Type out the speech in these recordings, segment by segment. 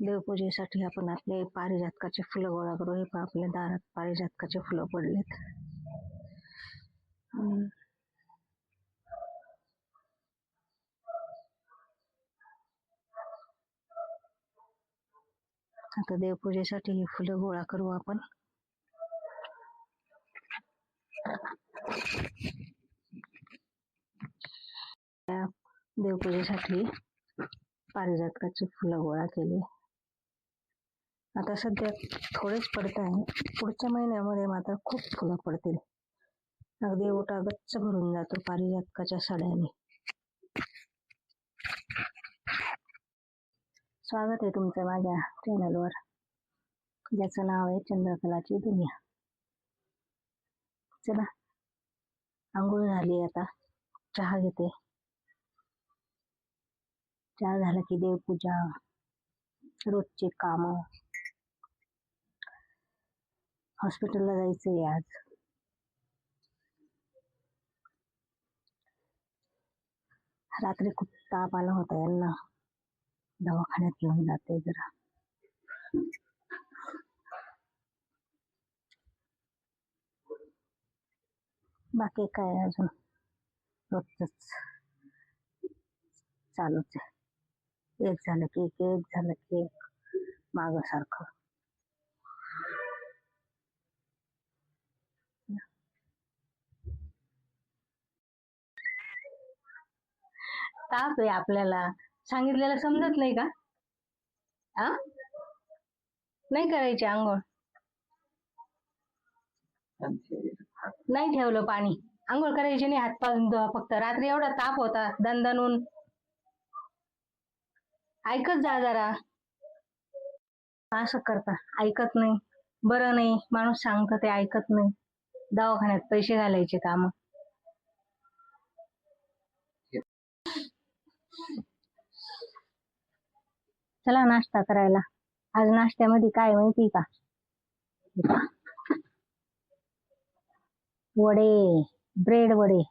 देवपूजेसाठी आपण आपले पारिजातकाचे फुलं गोळा करू. हे पहा, आपल्या दारात पारिजातकाचे फुलं पडलेत. आता देवपूजेसाठी ही फुलं गोळा करू आपण. देवपूजेसाठी पारिजातकाची फुलं गोळा केली. आता सध्या थोडेच पडत आहे, पुढच्या महिन्यामध्ये मात्र खूप फुलं पडतील. अगदी ओटा गच्च भरून जातो पारिजातकाच्या सड्याने. स्वागत आहे तुमचं माझ्या चॅनलवर, ज्याचं नाव आहे चंद्रकलाची दुनिया. चला, आंघोळ झाली, आता चहा घेते. चहा झाला की देवपूजा, रोजचे काम. हॉस्पिटलला जायचंय आज. रात्री खूप ताप आला होता यांना, दवाखान्यात घेऊन जाते जरा. बाकी काय अजून रोजच चालूच आहे. एक झालं की एक झालं की एक, माग सारखं. ताप आहे आपल्याला, सांगितलेलं समजत नाही का? नाही करायची आंघोळ, नाही ठेवलं पाणी, आंघोळ करायची नाही, हात पाय फक्त. रात्री एवढा ताप होता दणदणून. ऐकत जा जरा. असं करता, ऐकत नाही. बरं नाही, माणूस सांगतं ते ऐकत नाही. दवाखान्यात पैसे घालायचे काम. चला नाश्ता करायला. आज नाश्त्यामध्ये काय माहिती का? वडे, ब्रेड वडे.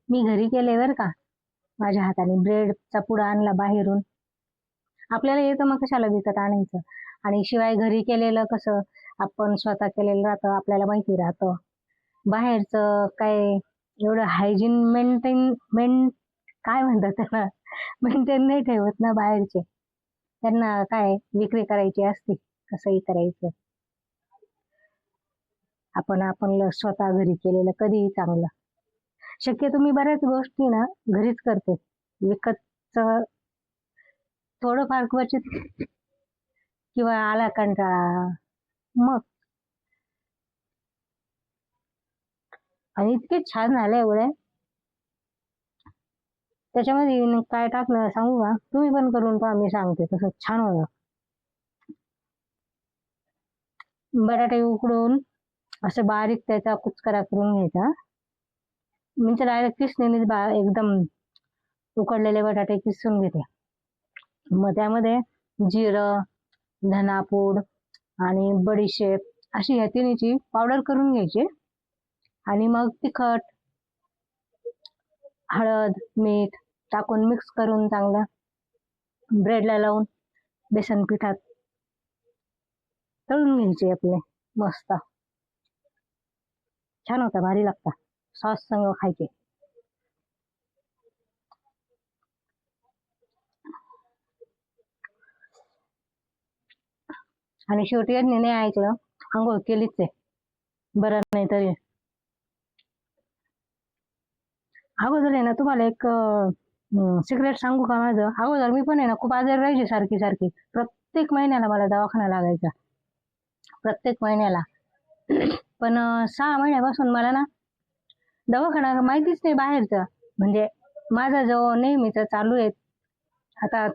मी घरी केले बर का, माझ्या हाताने. ब्रेडचा पुडा आणला बाहेरून. आपल्याला येतं, मग कशाला विकत आणायचं? आणि शिवाय घरी केलेलं कसं, आपण स्वतः केलेलं राहतं, आपल्याला माहिती राहतं. बाहेरचं काय एवढं हायजीन काय म्हणतात त्याला, मेंटेन नाही ठेवत ना बाहेरचे. त्यांना काय विक्री करायची असते, कसंही करायचं. आपण स्वतः घरी केलेलं कधीही चांगलं. शक्यतो मी बऱ्याच गोष्टी ना घरीच करते. विकतचं थोडंफार क्वचित, किंवा आला कंटाळा मग. आणि इतके छान झाले एवढे. त्याच्यामध्ये काय टाकलं सांगू का? तुम्ही पण करून पहा, मी सांगते तसं छान होतं. बटाटे उकडून असं बारीक त्याचा कुचकरा करून घ्यायचा. मी तर डायरेक्ट किसणीने एकदम उकडलेले बटाटे किसून घेते. मग त्यामध्ये जिरं, धनापूड आणि बडीशेप अशी ह्या तिन्हीची पावडर करून घ्यायची. आणि मग तिखट, हळद, मीठ टाकून मिक्स करून चांगलं ब्रेडला लावून बेसन पिठात तळून घ्यायचे आपले. मस्त छान होता, भारी लागता. सॉस संग खायचे. आणि शेवटी यांनी नाही ऐकलं, आंघोळ केलीच आहे. बरं नाही तरी अगोदर आहे ना, तुम्हाला एक सिक्रेट सांगू का माझं? अगोदर मी पण आहे ना खूप आजारी राहायचे, सारखी सारखी. प्रत्येक महिन्याला मला दवाखाना लागायचा, प्रत्येक महिन्याला. पण 6 महिन्यापासून मला ना दवाखाना माहितीच नाही बाहेरचं. म्हणजे माझा जो नेहमीच चालू आहे आता,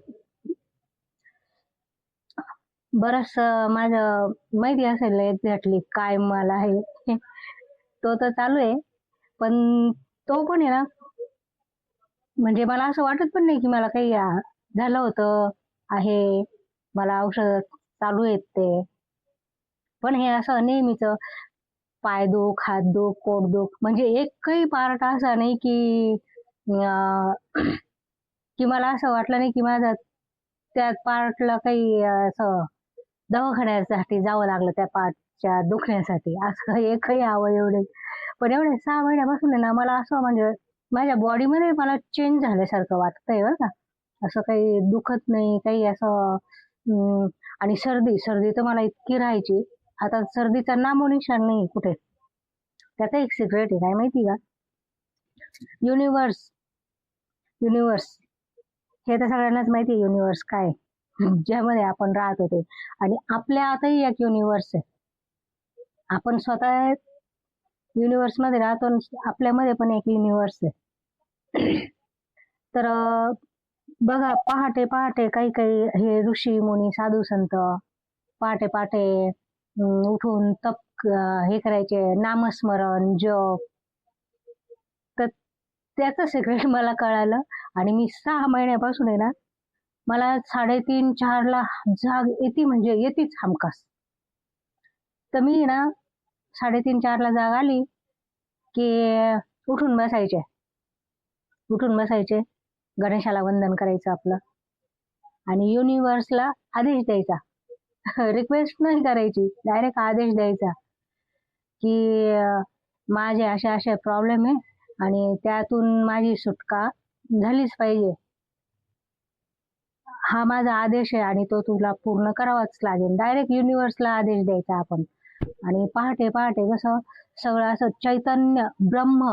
बरंच माझं माहिती असेल एक्झॅक्टली काय मला आहे तो तर चालू आहे. पण तो पण आहे ना, म्हणजे मला असं वाटत पण नाही की मला काही झालं होतं आहे. मला औषध चालू आहेत ते. पण हे असं नेहमीच पाय दुख, हात दुख, पोट दुख, म्हणजे एकही पार्ट असा नाही की अं, की मला असं वाटलं नाही की माझा त्या पार्टला काही असं दवाखान्यासाठी जावं लागलं त्या पार्टच्या दुखण्यासाठी. असं एकही अवयव नाही. पण एवढे 6 महिन्यापासून आहे ना, मला असं म्हणजे माझ्या बॉडीमध्ये मला चेंज झाल्यासारखं वाटतंय बरं का. असं काही दुखत नाही, काही असं आणि सर्दी तर मला इतकी राहायची. आता सर्दीचा नामोनिशाण नाही कुठे. त्याचं एक सिक्रेट आहे, काय माहिती का? युनिव्हर्स, युनिव्हर्स हे तर सगळ्यांनाच माहिती आहे युनिव्हर्स काय आहे. ज्यामध्ये आपण राहत होते आणि आपल्या आतही एक युनिव्हर्स आहे. आपण स्वतः युनिव्हर्स मध्ये राहतो आणि आपल्यामध्ये पण एक युनिव्हर्स आहे. तर बघा पहाटे पहाटे काही काही हे ऋषी मुनी साधू संत पहाटे पहाटे उठून हे करायचे नामस्मरण जप. तर त्याचं सिक्रेट मला कळालं आणि मी 6 महिन्यापासून आहे ना, मला 3:30-4ला जाग येते म्हणजे येतेच हमखास. तर मी ना 3:30-4ला जाग आली की उठून बसायचे. उठून बसायचे, गणेशाला वंदन करायचं आपलं आणि युनिव्हर्सला आदेश द्यायचा. रिक्वेस्ट नाही करायची, डायरेक्ट आदेश द्यायचा की माझे असे असे प्रॉब्लेम आहे आणि त्यातून माझी सुटका झालीच पाहिजे. हा माझा आदेश आहे आणि तो तुला पूर्ण करावाच लागेल. डायरेक्ट युनिव्हर्सला आदेश द्यायचा आपण. आणि पहाटे पहाटे कसं सगळं असं चैतन्य ब्रह्म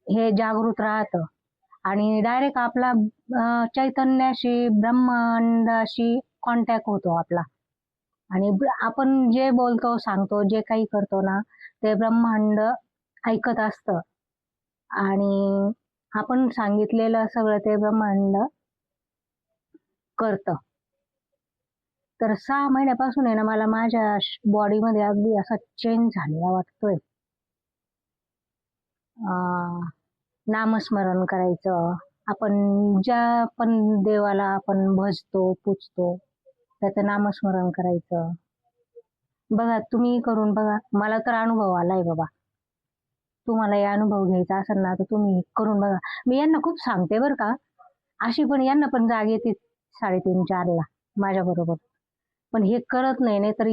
हे जागृत राहतं आणि डायरेक्ट आपला चैतन्याशी ब्रह्मांडाशी कॉन्टॅक्ट होतो आपला. आणि आपण जे बोलतो सांगतो जे काही करतो ना ते ब्रह्मांड ऐकत असतं आणि आपण सांगितलेलं सगळं ते ब्रह्मांड करतं. तर 6 महिन्यापासून आहे ना मला माझ्या बॉडीमध्ये अगदी असा चेंज झालेला वाटतोय. नामस्मरण करायचं. आपण ज्या पण देवाला आपण भजतो, पूजतो त्याचं नामस्मरण करायचं. बघा तुम्ही करून बघा. मला तर अनुभव आलाय बाबा. तुम्हाला हे अनुभव घ्यायचा असेल ना तर तुम्ही करून बघा. मी यांना खूप सांगते बरं का. अशी पण यांना पण जाग येते 3:30-4ला माझ्या बरोबर. पण हे करत नाही तर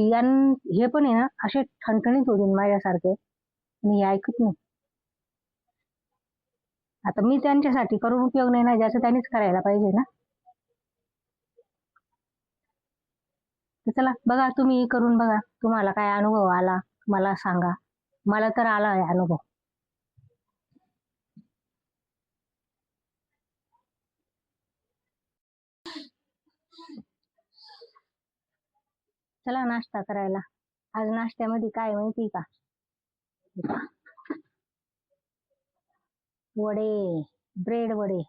हे पण आहे ना असे ठणठणीत होतील माझ्यासारखे आणि हे ऐकत नाही. आता मी त्यांच्यासाठी करून उपयोग नाही ना, ज्याचं त्यांनीच करायला पाहिजे ना. तर चला बघा तुम्ही करून बघा. तुम्हाला काय अनुभव आला मला सांगा. मला तर आला आहे अनुभव. चला नाश्ता करायला. आज नाश्त्यामध्ये काय माहिती का? वडे, ब्रेड वडे.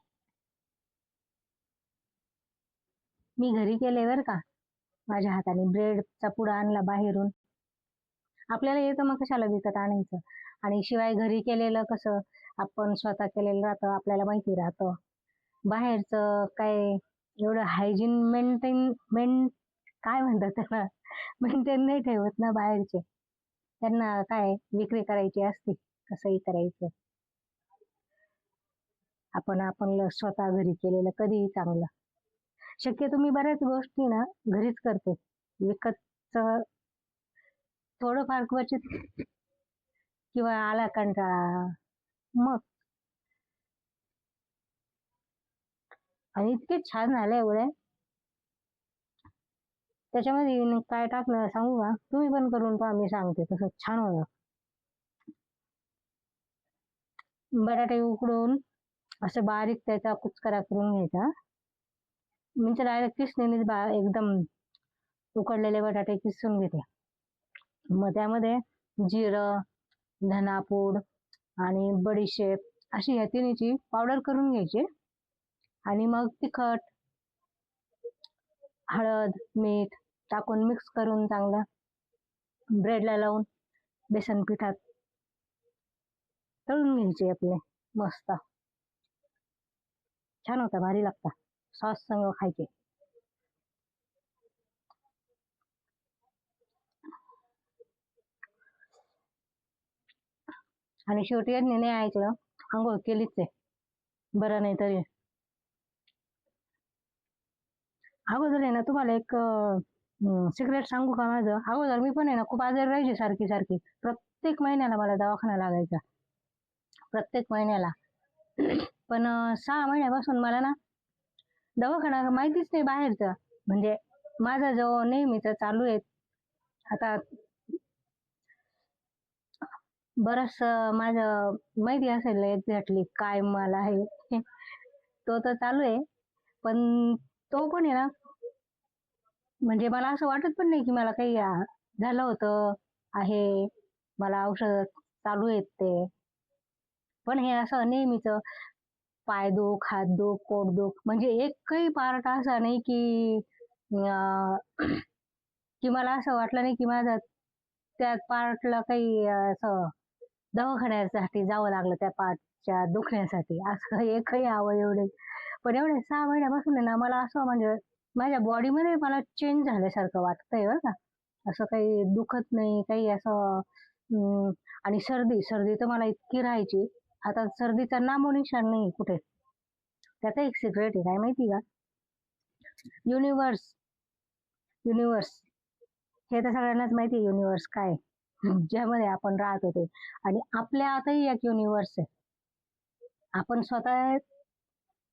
मी घरी केले बरं का. माझ्या हाताने ब्रेडचा पुडा आणला बाहेरून. आपल्याला येतं मग कशाला विकत आणायचं. आणि शिवाय घरी केलेलं कसं आपण स्वतः केलेलं राहतं, आपल्याला माहिती राहतं. बाहेरचं काय एवढं हायजीन काय म्हणतात त्याला मेंटेन नाही ठेवत ना बाहेरचे. त्यांना काय विक्री करायची असते, कसंही करायचं. आपण आपण स्वतः घरी केलेलं कधीही चांगलं. शक्यतो मी बऱ्याच गोष्टी ना घरीच करते. विकतचं थोडंफार क्वचित किंवा आला कंटाळा मग. आणि इतके छान झाले एवढे. त्याच्यामध्ये काय टाकलं सांगू का? तुम्ही पण करून पहा, मी सांगते तसं छान होतं. बटाटे उकडून असं बारीक त्याचा कुचकरा करून घ्यायचा. मी तर डायरेक्ट किसणीनेच एकदम उकडलेले बटाटे किसून घेते. मग त्यामध्ये जिरं, धनापूड आणि बडीशेप अशी ह्या तिन्हीची पावडर करून घ्यायची. आणि मग तिखट, हळद, मीठ टाकून मिक्स करून चांगलं ब्रेडला लावून बेसन पिठात तळून घ्यायचे आपले मस्त. छान होता, भारी लागता. सॉस संग खायचे. आणि शेवटी यांनी नाही ऐकलं, आंघोळ केलीच आहे. बरं नाही तरी अगोदर आहे ना तुम्हाला एक सिक्रेट सांगू का माझं. अगोदर मी पण आहे ना खूप आजारी राहायची सारखी सारखी. प्रत्येक महिन्याला मला दवाखाना लागायचा, प्रत्येक महिन्याला. पण 6 महिन्यापासून मला ना दवाखाना माहितीच नाही बाहेरचं. म्हणजे माझा जो नेहमीच चालू आहे आता, बरंच माझं माहिती असेल एक्झॅक्टली काय मला आहे. तो तर चालू आहे, पण तो पण आहे ना, म्हणजे मला असं वाटत पण नाही की मला काही झालं होतं आहे. मला औषध चालू आहेत ते. पण हे असं नेहमीच पाय दुख, हात दुख, पोट दुख, म्हणजे एकही पार्ट असा नाही की अं, की मला असं वाटलं नाही की माझा त्या पार्टला काही असं दवाखान्यासाठी जावं लागलं त्या पार्टच्या दुखण्यासाठी. असं एकही अवयव नाही. पण एवढे 6 महिन्यापासून आहे ना मला असं म्हणजे माझ्या बॉडीमध्ये मला चेंज झाल्यासारखं वाटतंय बरं का. असं काही दुखत नाही, काही असं आणि सर्दी, सर्दी तर मला इतकी राहायची. आता सर्दीचा नामोनिशाण नाही कुठे. त्याचं एक सिक्रेट आहे, काय माहिती का? युनिव्हर्स, युनिव्हर्स हे तर सगळ्यांनाच माहिती आहे युनिव्हर्स काय. ज्यामध्ये आपण राहत होते. आणि आपल्या आतही एक युनिव्हर्स आहे. आपण स्वतः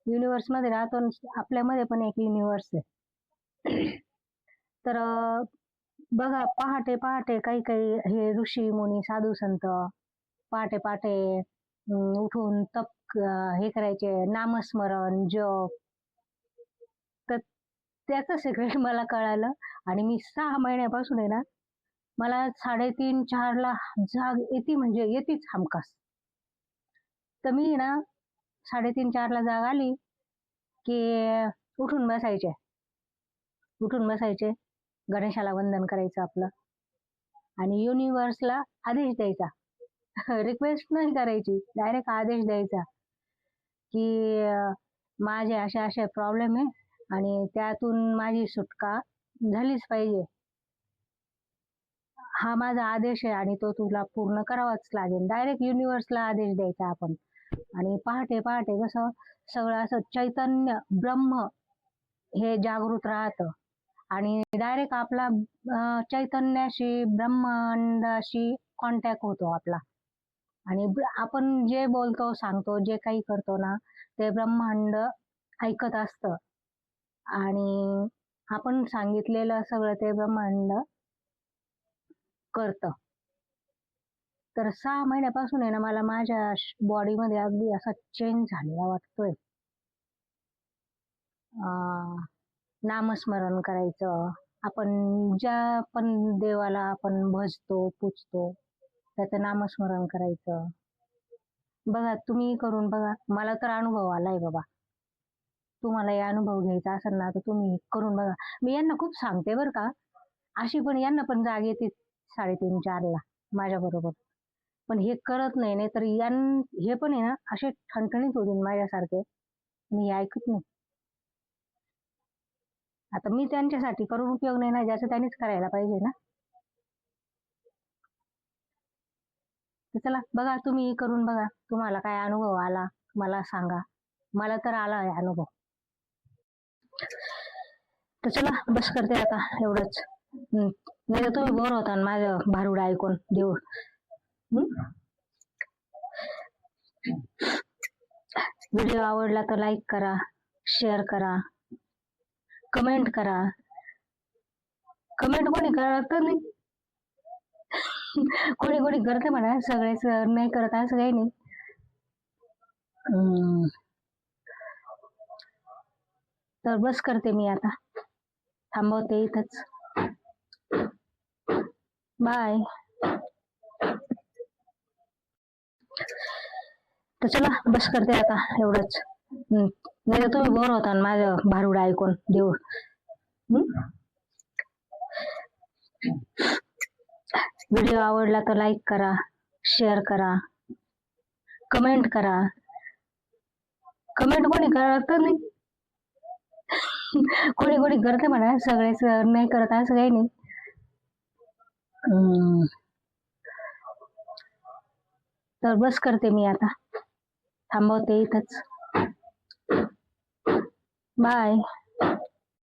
युनिव्हर्स मध्ये राहतो आणि आपल्यामध्ये पण एक युनिव्हर्स आहे. तर बघा, पहाटे पहाटे काही काही हे ऋषी मुनी साधू संत पहाटे पहाटे उठून हे करायचे, नामस्मरण जप. तर त्याचं सिक्रेट मला कळालं. आणि मी 6 महिन्यापासून आहे ना, मला 3:30-4ला जाग येते, म्हणजे येतेच हमखास. तर मी ना 3:30-4ला जाग आली की उठून बसायचे, उठून बसायचे, गणेशाला वंदन करायचं आपलं आणि युनिव्हर्सला आदेश द्यायचा. रिक्वेस्ट नाही करायची, डायरेक्ट आदेश द्यायचा की माझे असे असे प्रॉब्लेम आहे आणि त्यातून माझी सुटका झालीच पाहिजे. हा माझा आदेश आहे आणि तो तुला पूर्ण करावाच लागेल. डायरेक्ट युनिव्हर्सला आदेश द्यायचा आपण. आणि पहाटे पहाटे कसं सगळं असं चैतन्य ब्रह्म हे जागृत राहतं आणि डायरेक्ट आपला चैतन्याशी ब्रह्मांडाशी कॉन्टॅक्ट होतो आपला. आणि आपण जे बोलतो सांगतो जे काही करतो ना, ते ब्रह्मांड ऐकत असतं आणि आपण सांगितलेलं सगळं ते ब्रह्मांड करतं. तर 6 महिन्यापासून आहे ना मला माझ्या बॉडीमध्ये अगदी असा चेंज झालेला वाटतोय. नामस्मरण करायचं, आपण ज्या पण देवाला आपण भजतो पूजतो त्याचं नामस्मरण करायचं. बघा, तुम्ही करून बघा. मला तर अनुभव आलाय बाबा. तुम्हाला हे अनुभव घ्यायचा असेल ना तर तुम्ही करून बघा. मी यांना खूप सांगते बरं का, अशी पण यांना पण जाग येते 3:30-4ला माझ्या बरोबर. पण हे करत नाही तर हे पण आहे ना असे ठणठणीत होतील माझ्यासारखे, आणि हे ऐकत नाही. आता मी त्यांच्यासाठी करून उपयोग नाही ना, ज्याचं त्यांनीच करायला पाहिजे ना. तर चला बघा, तुम्ही करून बघा. तुम्हाला काय अनुभव आला मला सांगा. मला तर आला आहे अनुभव. तर चला बस करते आता, एवढंच. नाही तर तुम्ही बोर होता माझं भारुड ऐकून देऊ. व्हिडिओ आवडला तर लाईक करा, शेअर करा, कमेंट करा. कमेंट कोणी करत नाही, कोणी कोणी करते म्हणा, सगळेच नाही करत असं काही नाही. तर बस करते मी आता, थांबवते इथंच. बाय. तर चला बस करते आता, एवढंच. नाही तर तुम्ही बोर होता माझं भारुड ऐकून देऊ. व्हिडिओ आवडला तर लाईक करा, शेअर करा, कमेंट करा. कमेंट कोणी करत नाही, कोणी कोणी करते म्हणा, सगळेच नाही करत असं काही नाही. तर बस करते मी आता, थांबवते इथंच. बाय.